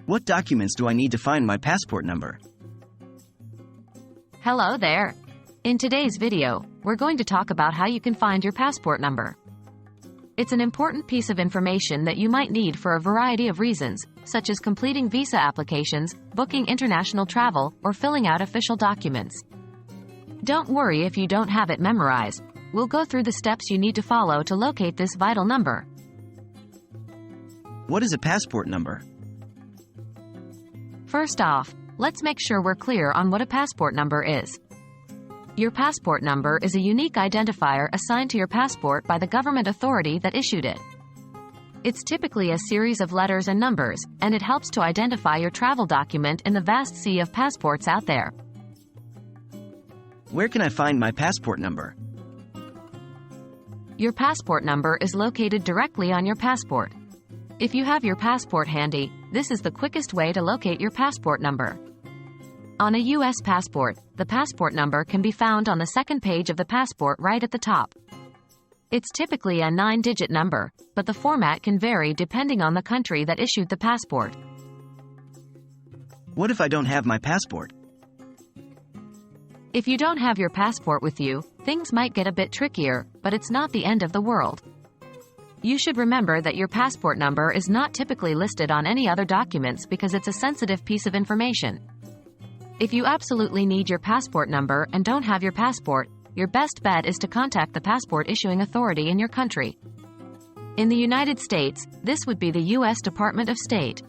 What documents do I need to find my passport number? Hello there. In today's video, we're going to talk about how you can find your passport number. It's an important piece of information that you might need for a variety of reasons, such as completing visa applications, booking international travel, or filling out official documents. Don't worry if you don't have it memorized. We'll go through the steps you need to follow to locate this vital number. What is a passport number? First off, let's make sure we're clear on what a passport number is. Your passport number is a unique identifier assigned to your passport by the government authority that issued it. It's typically a series of letters and numbers, and it helps to identify your travel document in the vast sea of passports out there. Where can I find my passport number? Your passport number is located directly on your passport. If you have your passport handy, this is the quickest way to locate your passport number. On a U.S. passport, the passport number can be found on the second page of the passport right at the top. It's typically a 9-digit number, but the format can vary depending on the country that issued the passport. What if I don't have my passport? If you don't have your passport with you, things might get a bit trickier, but it's not the end of the world. You should remember that your passport number is not typically listed on any other documents because it's a sensitive piece of information. If you absolutely need your passport number and don't have your passport, your best bet is to contact the passport issuing authority in your country. In the United States, this would be the U.S. Department of State.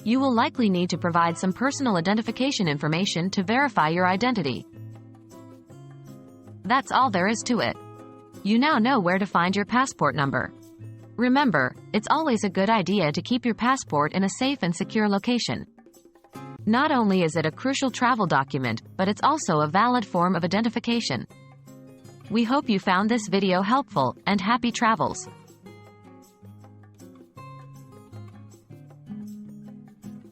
You will likely need to provide some personal identification information to verify your identity. That's all there is to it. You now know where to find your passport number. Remember, it's always a good idea to keep your passport in a safe and secure location. Not only is it a crucial travel document, but it's also a valid form of identification. We hope you found this video helpful, and happy travels!